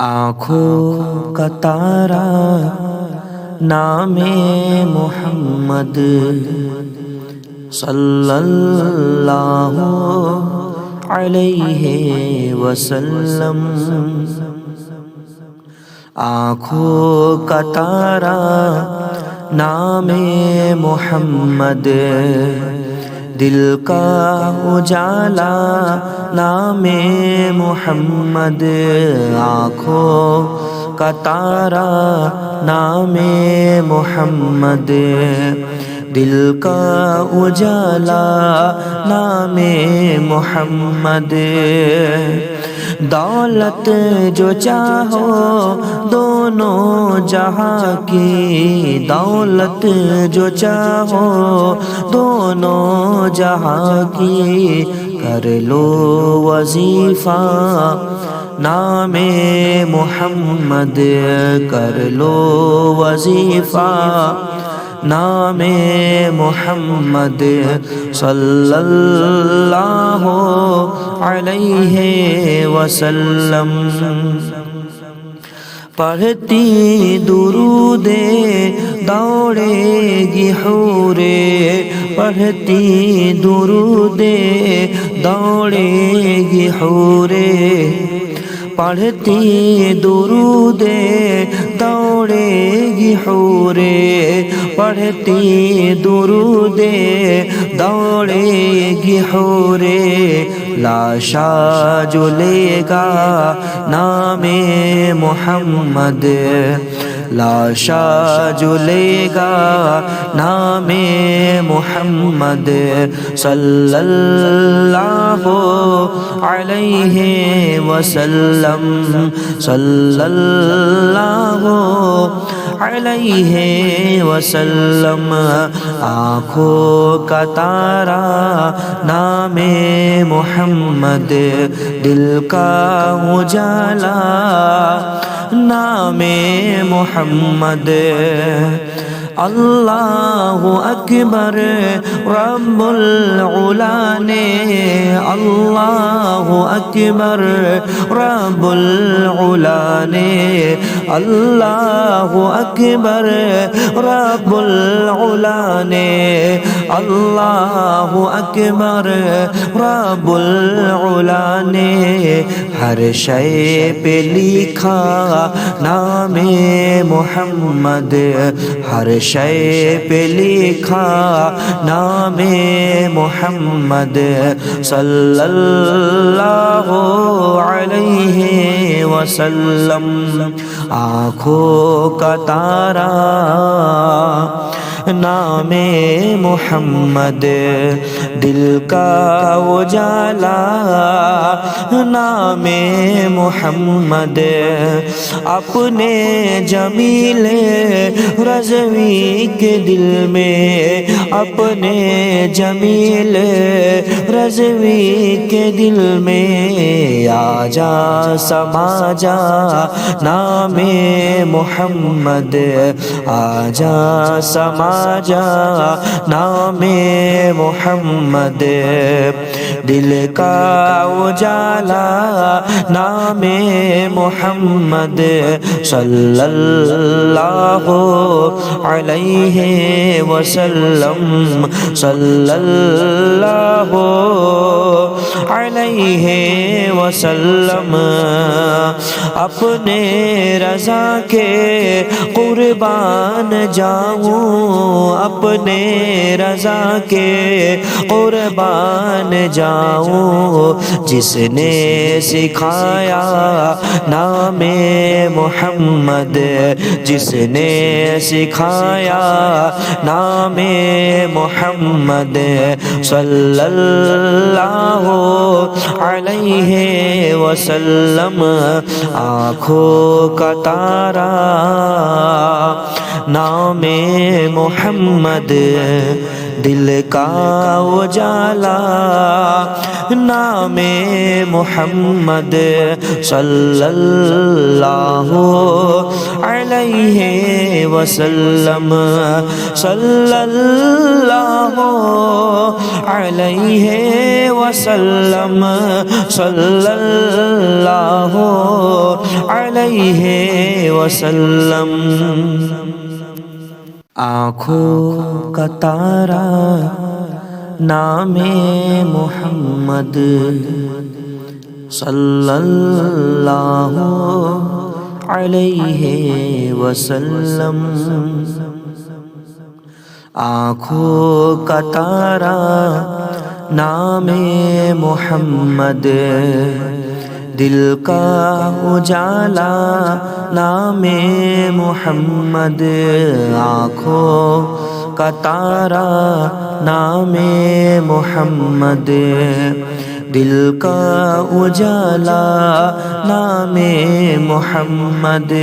आँखों का तारा नामे मोहम्मद सल्लल्लाहु अलैहि वसल्लम। आँखों का तारा नामे मोहम्मद, दिल का उजाला नामे मोहम्मद। आँखों का तारा नामे मोहम्मद, दिल का उजाला नामे मोहम्मद। दौलत जो चाहो दोनों जहाँ की, दौलत जो चाहो दोनों जहाँ की, कर लो वजीफा नामे मोहम्मद, कर लो वजीफा नामे मोहम्मद सल्लल्लाहु अलैहि वसल्लम। पढ़ती दुरूदे दौड़ेगी हूरे, पढ़ती दुरूदे दौड़ेगी हूरे, पढ़ती दुरूदे दौड़ेगी हूरे, पढ़ती दुरूदे दौड़ेगी हूरे। लाशा जुलेगा नामे मोहम्मद, लाशा जुलेगा नामे मोहम्मद सल्लल्लाहु अलैहि वसल्लम, सल्लल्लाहु अलैहि वसल्लम। आँखों का तारा नामे मोहम्मद, दिल का उजाला नामे मोहम्मद। अल्लाहु अकबर रब्बुल उला ने, अल्लाहु अकबर रब्बुल उला ने, अल्लाहु अकबर रब्बुल उला ने, अल्लाहु अकबर रब्बुल उला ने। हर शय पे लिखा नामे मोहम्मद, हर शय पे लिखा नामे मोहम्मद सल्लल्लाहु अलैहि वसल्लम। आँखों का तारा नामे मोहम्मद, दिल का उजाला नामे मोहम्मद। अपने जमीले रज़वी के दिल में, अपने जमीले रज़वी के दिल में आजा समा जा नामे मोहम्मद, आजा समा जा नामे मोहम्मद। दिल का उजाला नामे मोहम्मद सल्लल्लाहु अलैहि वसल्लम, सल्लल्लाहु अलैहि वसल्लम। अपने रज़ा के कुर्बान जाऊं, अपने रज़ा के कुर्बान जाऊं। जिसने सिखाया नामे मोहम्मद, जिसने सिखाया नामे मोहम्मद सल्लल्लाहु अलैहि वसल्लम। आँखों का तारा नामे मोहम्मद, दिल का उजाला नामे मोहम्मद सल्लल्लाहु अलैहि وسلم صلی اللہ علیہ وسلم صلی اللہ علیہ وسلم آنکھوں کا تارا نام محمد صلی اللہ علیہ وسلم آنکھوں کا تارا نام محمد دل کا اجالا نام محمد آنکھوں کا تارا نام محمد دل کا اجالا نام محمد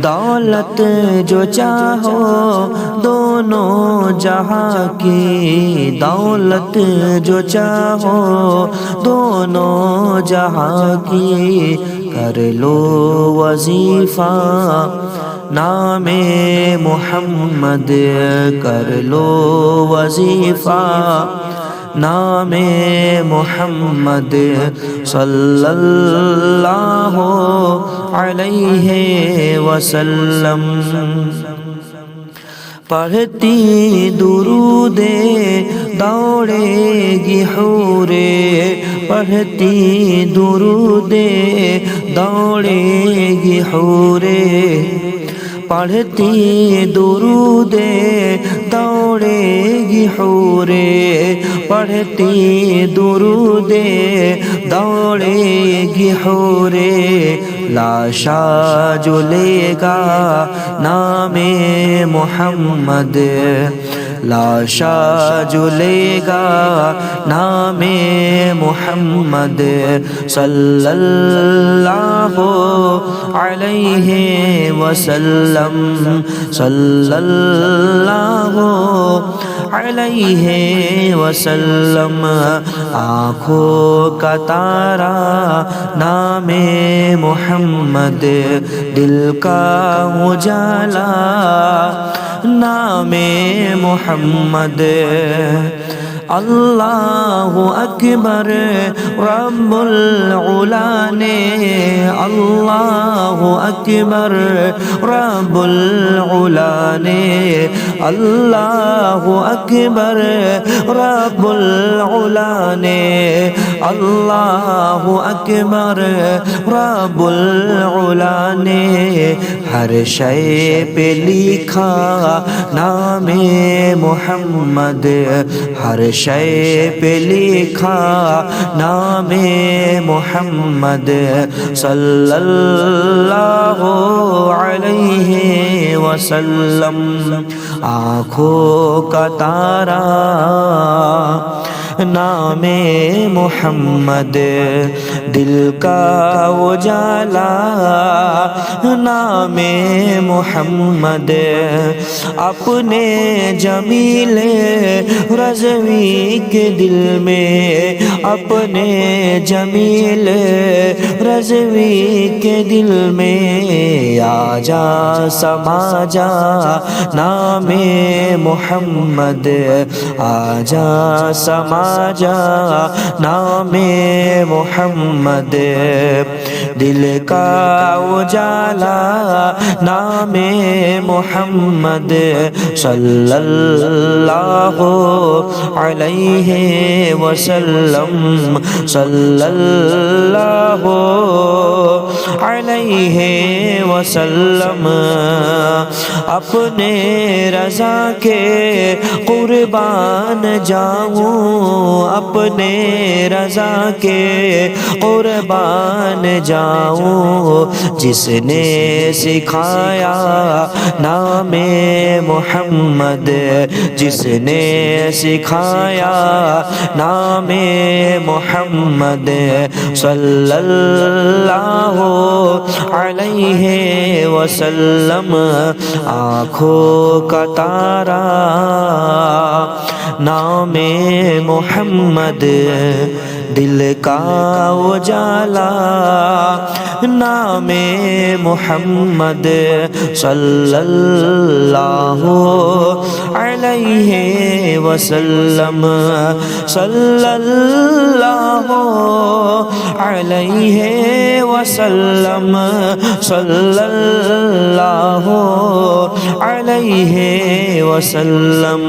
دولت جو چاہو دونوں جہاں کی دولت جو چاہو دونوں جہاں کی کر لو وظیفہ نام محمد کر لو وظیفہ نام محمد صلی اللہ علیہ وسلم پڑھتی درود دوڑے گی حورے پڑھتی درود دوڑے گی حورے پڑھتی درود دوڑے گی حورے پڑھتی درود دوڑے گی حورے لاشا جو لے گا نام محمد لاشا جو لے گا نام محمد صلی اللہ علیہ وسلم صلی اللہ علیہ وسلم آنکھوں کا تارا نام محمد دل کا اجالا نام محمد اللہ اکبر رب العلا نے اللہ اکبر رب العلا نے اللہ اکبر رب العلا نے اللہ اکبر رب العلا نے ہر شے پہ لکھا نام محمد ہر شے پہ لکھا نام محمد صلی اللہ علیہ وسلم آنکھوں کا تارا نام محمد دل کا اجالا نام محمد اپنے جمیل رضوی کے دل میں اپنے جمیل رضوی کے دل میں آ جا سما جا نام محمد آ جا سما جا نام محمد دل کا اجالا نام محمد صلی اللہ علیہ وسلم صلی اللہ علیہ وسلم اپنے رضا کے قربان جاؤں اپنے رضا کے قربان جاؤں جس نے سکھایا نام محمد جس نے سکھایا نام محمد صلی اللہ علیہ وسلم آنکھوں کا تارا نام محمد دل کا اجالا نام محمد صلی اللہ علیہ وسلم صلی اللہ علیہ وسلم صلی اللہ علیہ وسلم